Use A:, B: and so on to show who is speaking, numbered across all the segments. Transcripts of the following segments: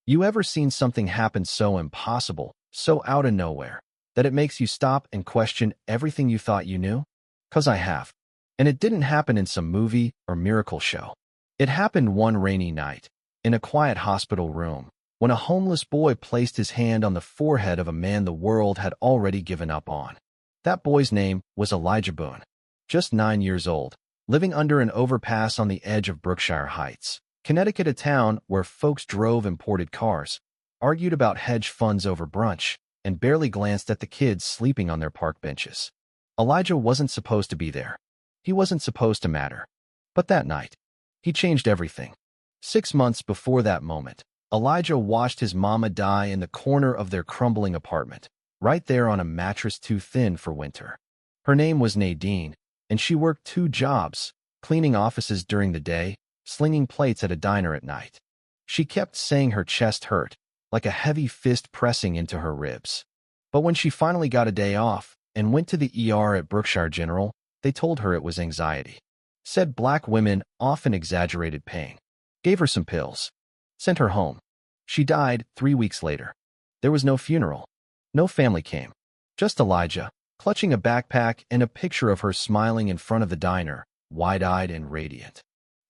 A: You ever seen something happen so impossible, so out of nowhere, that it makes you stop and question everything you thought you knew? 'Cause I have. And it didn't happen in some movie or miracle show. It happened one rainy night, in a quiet hospital room, when a homeless boy placed his hand on the forehead of a man the world had already given up on. That boy's name was Elijah Boone, just 9 years old, living under an overpass on the edge of Brookshire Heights, Connecticut, a town where folks drove imported cars, argued about hedge funds over brunch, and barely glanced at the kids sleeping on their park benches. Elijah wasn't supposed to be there. He wasn't supposed to matter. But that night, he changed everything. 6 months before that moment, Elijah watched his mama die in the corner of their crumbling apartment, right there on a mattress too thin for winter. Her name was Nadine, and she worked 2 jobs, cleaning offices during the day, slinging plates at a diner at night. She kept saying her chest hurt, like a heavy fist pressing into her ribs. But when she finally got a day off and went to the ER at Brookshire General, they told her it was anxiety. Said black women often exaggerated pain. Gave her some pills. Sent her home. She died 3 weeks later. There was no funeral. No family came. Just Elijah, clutching a backpack and a picture of her smiling in front of the diner, wide-eyed and radiant.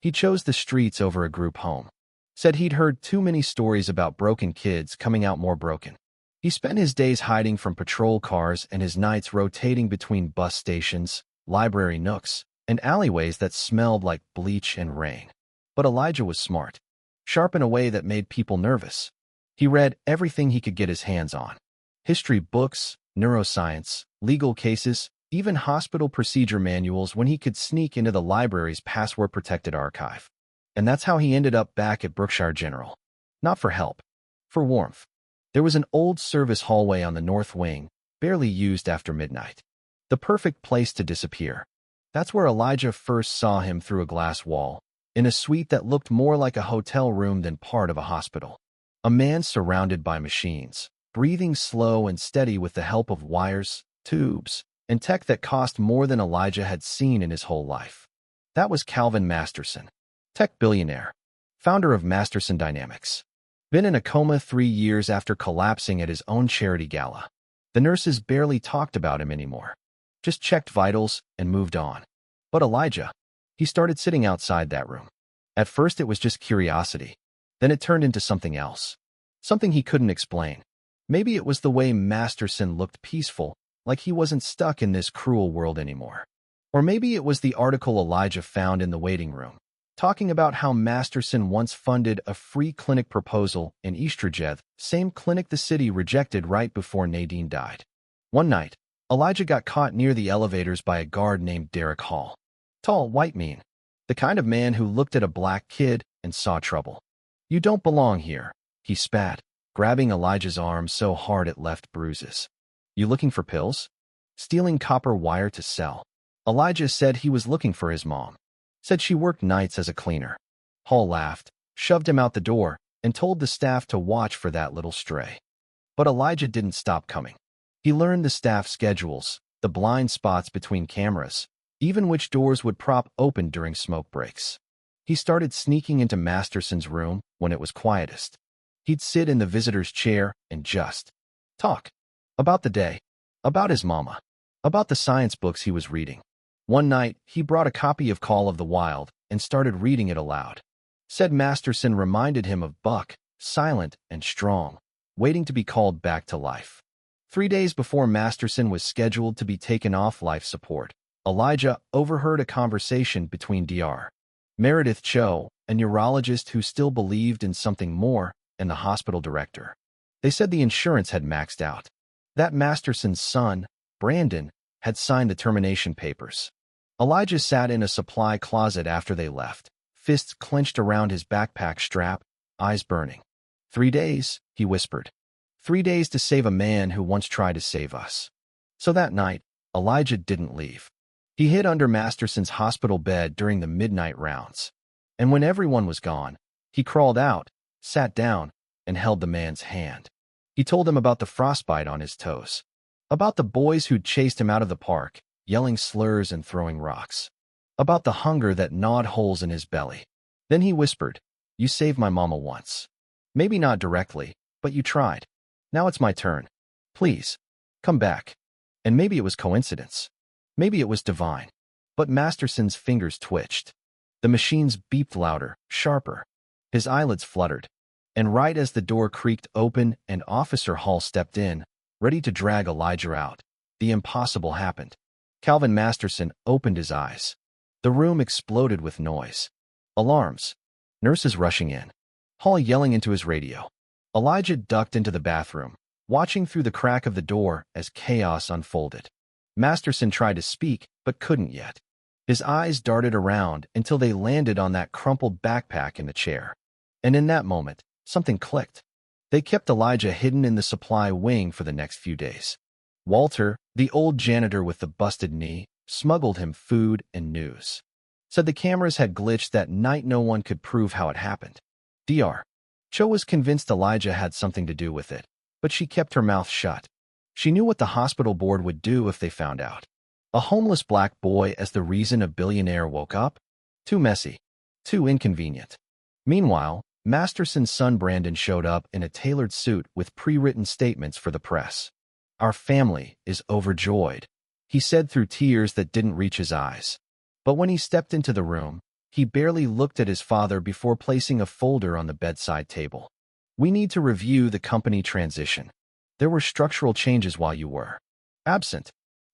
A: He chose the streets over a group home. Said he'd heard too many stories about broken kids coming out more broken. He spent his days hiding from patrol cars and his nights rotating between bus stations, library nooks, and alleyways that smelled like bleach and rain. But Elijah was smart, sharp in a way that made people nervous. He read everything he could get his hands on. History books, neuroscience, legal cases, even hospital procedure manuals when he could sneak into the library's password-protected archive. And that's how he ended up back at Brookshire General. Not for help. For warmth. There was an old service hallway on the north wing, barely used after midnight. The perfect place to disappear. That's where Elijah first saw him through a glass wall, in a suite that looked more like a hotel room than part of a hospital. A man surrounded by machines, breathing slow and steady with the help of wires, tubes, and tech that cost more than Elijah had seen in his whole life. That was Calvin Masterson, tech billionaire, founder of Masterson Dynamics. Been in a coma 3 years after collapsing at his own charity gala. The nurses barely talked about him anymore. Just checked vitals and moved on. But Elijah, he started sitting outside that room. At first it was just curiosity. Then it turned into something else. Something he couldn't explain. Maybe it was the way Masterson looked peaceful, like he wasn't stuck in this cruel world anymore. Or maybe it was the article Elijah found in the waiting room, talking about how Masterson once funded a free clinic proposal in Eastridge, same clinic the city rejected right before Nadine died. One night, Elijah got caught near the elevators by a guard named Derek Hall. Tall, white, mean. The kind of man who looked at a black kid and saw trouble. "You don't belong here," he spat, grabbing Elijah's arm so hard it left bruises. "You looking for pills? Stealing copper wire to sell?" Elijah said he was looking for his mom. Said she worked nights as a cleaner. Hall laughed, shoved him out the door, and told the staff to watch for that little stray. But Elijah didn't stop coming. He learned the staff schedules, the blind spots between cameras, even which doors would prop open during smoke breaks. He started sneaking into Masterson's room when it was quietest. He'd sit in the visitor's chair and just talk. About the day. About his mama. About the science books he was reading. One night, he brought a copy of Call of the Wild and started reading it aloud. Said Masterson reminded him of Buck, silent and strong, waiting to be called back to life. 3 days before Masterson was scheduled to be taken off life support, Elijah overheard a conversation between Dr. Meredith Cho, a neurologist who still believed in something more, and the hospital director. They said the insurance had maxed out. That Masterson's son, Brandon, had signed the termination papers. Elijah sat in a supply closet after they left, fists clenched around his backpack strap, eyes burning. 3 days, he whispered. 3 days to save a man who once tried to save us. So that night, Elijah didn't leave. He hid under Masterson's hospital bed during the midnight rounds. And when everyone was gone, he crawled out, sat down, and held the man's hand. He told him about the frostbite on his toes. About the boys who'd chased him out of the park, yelling slurs and throwing rocks. About the hunger that gnawed holes in his belly. Then he whispered, "You saved my mama once. Maybe not directly, but you tried. Now it's my turn. Please, come back. And maybe it was coincidence. Maybe it was divine. But Masterson's fingers twitched. The machines beeped louder, sharper. His eyelids fluttered. And right as the door creaked open and Officer Hall stepped in, ready to drag Elijah out, the impossible happened. Calvin Masterson opened his eyes. The room exploded with noise. Alarms. Nurses rushing in. Hall yelling into his radio. Elijah ducked into the bathroom, watching through the crack of the door as chaos unfolded. Masterson tried to speak, but couldn't yet. His eyes darted around until they landed on that crumpled backpack in the chair. And in that moment, something clicked. They kept Elijah hidden in the supply wing for the next few days. Walter, the old janitor with the busted knee, smuggled him food and news. Said the cameras had glitched that night. No one could prove how it happened. Dr. Cho was convinced Elijah had something to do with it, but she kept her mouth shut. She knew what the hospital board would do if they found out. A homeless black boy as the reason a billionaire woke up? Too messy. Too inconvenient. Meanwhile, Masterson's son Brandon showed up in a tailored suit with pre-written statements for the press. Our family is overjoyed, he said through tears that didn't reach his eyes. But when he stepped into the room, he barely looked at his father before placing a folder on the bedside table. We need to review the company transition. There were structural changes while you were absent.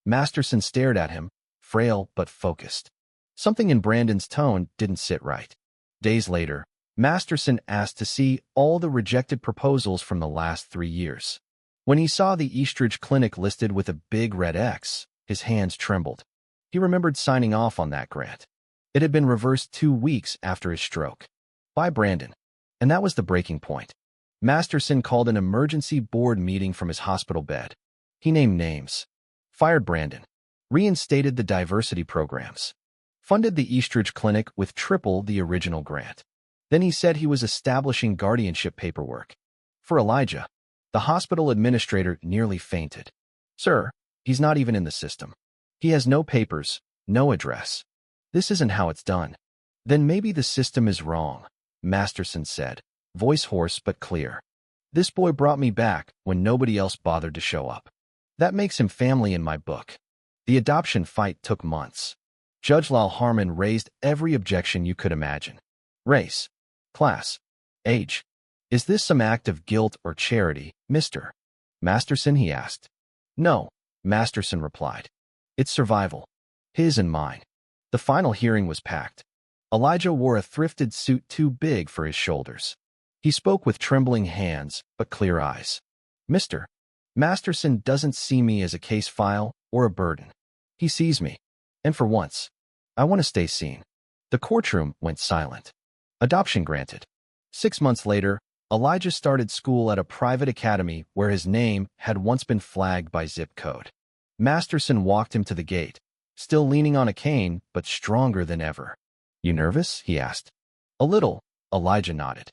A: Masterson stared at him, frail but focused. Something in Brandon's tone didn't sit right. Days later, Masterson asked to see all the rejected proposals from the last 3 years. When he saw the Eastridge Clinic listed with a big red X, his hands trembled. He remembered signing off on that grant. It had been reversed 2 weeks after his stroke. By Brandon. And that was the breaking point. Masterson called an emergency board meeting from his hospital bed. He named names. Fired Brandon. Reinstated the diversity programs. Funded the Eastridge Clinic with triple the original grant. Then he said he was establishing guardianship paperwork. For Elijah, the hospital administrator nearly fainted. Sir, he's not even in the system. He has no papers, no address. This isn't how it's done. Then maybe the system is wrong, Masterson said, voice hoarse but clear. This boy brought me back when nobody else bothered to show up. That makes him family in my book. The adoption fight took months. Judge Lal Harmon raised every objection you could imagine. Race, class, age. Is this some act of guilt or charity, Mr. Masterson, he asked. No, Masterson replied. It's survival. His and mine. The final hearing was packed. Elijah wore a thrifted suit too big for his shoulders. He spoke with trembling hands, but clear eyes. Mr. Masterson doesn't see me as a case file or a burden. He sees me. And for once, I want to stay seen. The courtroom went silent. Adoption granted. 6 months later, Elijah started school at a private academy where his name had once been flagged by zip code. Masterson walked him to the gate, still leaning on a cane, but stronger than ever. You nervous? He asked. A little, Elijah nodded.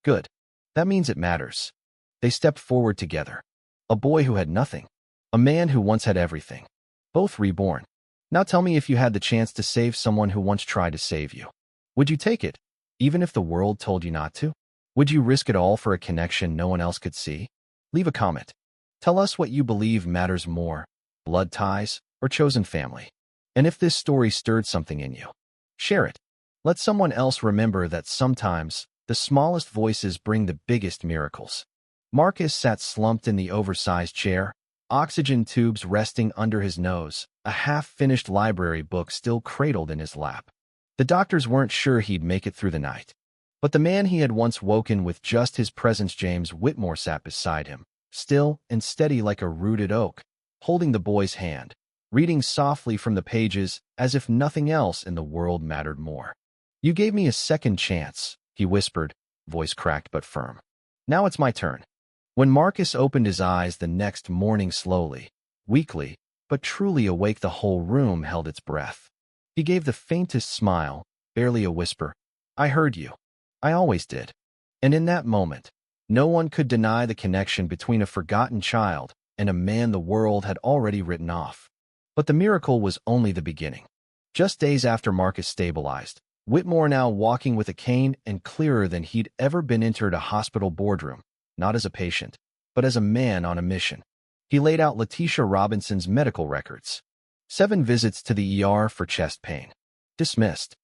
A: Good. That means it matters. They stepped forward together. A boy who had nothing. A man who once had everything. Both reborn. Now tell me, if you had the chance to save someone who once tried to save you, would you take it, even if the world told you not to? Would you risk it all for a connection no one else could see? Leave a comment. Tell us what you believe matters more, blood ties or chosen family. And if this story stirred something in you, share it. Let someone else remember that sometimes the smallest voices bring the biggest miracles. Marcus sat slumped in the oversized chair, oxygen tubes resting under his nose, a half-finished library book still cradled in his lap. The doctors weren't sure he'd make it through the night. But the man he had once woken with just his presence, James Whitmore, sat beside him, still and steady like a rooted oak, holding the boy's hand, reading softly from the pages as if nothing else in the world mattered more. You gave me a second chance, he whispered, voice cracked but firm. Now it's my turn. When Marcus opened his eyes the next morning, slowly, weakly, but truly awake, the whole room held its breath. He gave the faintest smile, barely a whisper. I heard you. I always did. And in that moment, no one could deny the connection between a forgotten child and a man the world had already written off. But the miracle was only the beginning. Just days after Marcus stabilized, Whitmore now walking with a cane and clearer than he'd ever been entered a hospital boardroom, not as a patient, but as a man on a mission. He laid out Letitia Robinson's medical records. 7 visits to the ER for chest pain. Dismissed.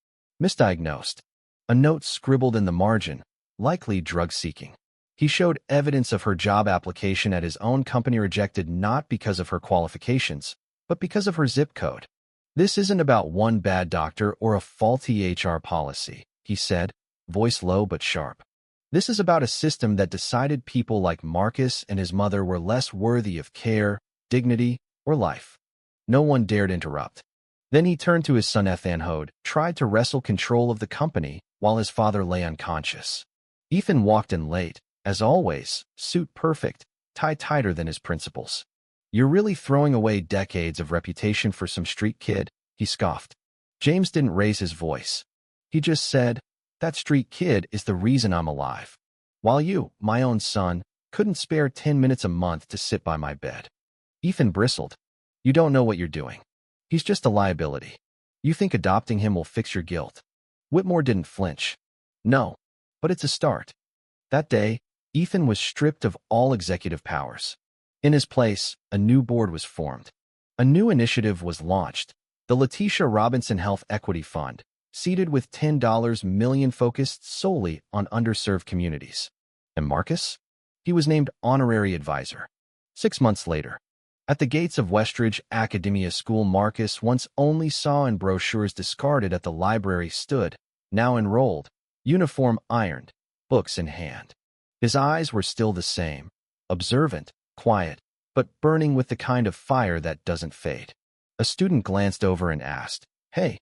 A: Misdiagnosed. A note scribbled in the margin, likely drug-seeking. He showed evidence of her job application at his own company rejected not because of her qualifications, but because of her zip code. This isn't about one bad doctor or a faulty HR policy, he said, voice low but sharp. This is about a system that decided people like Marcus and his mother were less worthy of care, dignity, or life. No one dared interrupt. Then he turned to his son Ethan Hode, tried to wrestle control of the company while his father lay unconscious. Ethan walked in late, as always, suit perfect, tie tighter than his principals. You're really throwing away decades of reputation for some street kid, he scoffed. James didn't raise his voice. He just said, that street kid is the reason I'm alive. While you, my own son, couldn't spare 10 minutes a month to sit by my bed. Ethan bristled. You don't know what you're doing. He's just a liability. You think adopting him will fix your guilt. Whitmore didn't flinch. No, but it's a start. That day, Ethan was stripped of all executive powers. In his place, a new board was formed. A new initiative was launched, the Letitia Robinson Health Equity Fund, seeded with $10 million focused solely on underserved communities. And Marcus? He was named honorary advisor. 6 months later, at the gates of Westridge Academia School, Marcus, once only saw in brochures discarded at the library, stood, now enrolled, uniform ironed, books in hand. His eyes were still the same, observant, quiet, but burning with the kind of fire that doesn't fade. A student glanced over and asked, Hey,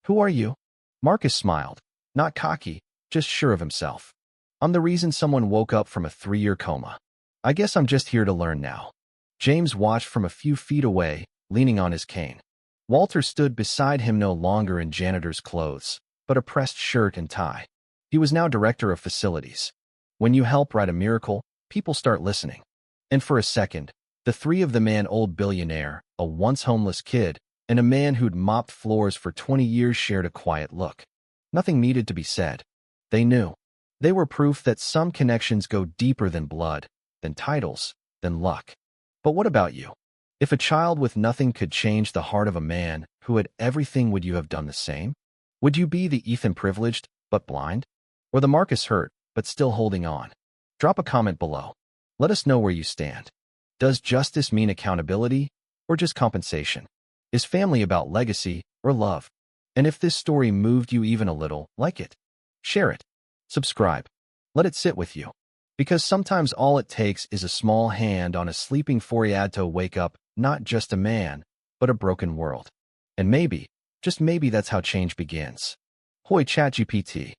A: who are you? Marcus smiled, not cocky, just sure of himself. I'm the reason someone woke up from a 3-year coma. I guess I'm just here to learn now. James watched from a few feet away, leaning on his cane. Walter stood beside him, no longer in janitor's clothes, but a pressed shirt and tie. He was now director of facilities. When you help write a miracle, people start listening. And for a second, the three of them, an old billionaire, a once homeless kid, and a man who'd mopped floors for 20 years, shared a quiet look. Nothing needed to be said. They knew. They were proof that some connections go deeper than blood, than titles, than luck. But what about you? If a child with nothing could change the heart of a man who had everything, would you have done the same? Would you be the Ethan privileged, but blind? Or the Marcus hurt, but still holding on? Drop a comment below. Let us know where you stand. Does justice mean accountability, or just compensation? Is family about legacy or love? And if this story moved you even a little, like it. Share it. Subscribe. Let it sit with you. Because sometimes all it takes is a small hand on a sleeping forehead to wake up, not just a man, but a broken world. And maybe, just maybe, that's how change begins. Hoi ChatGPT.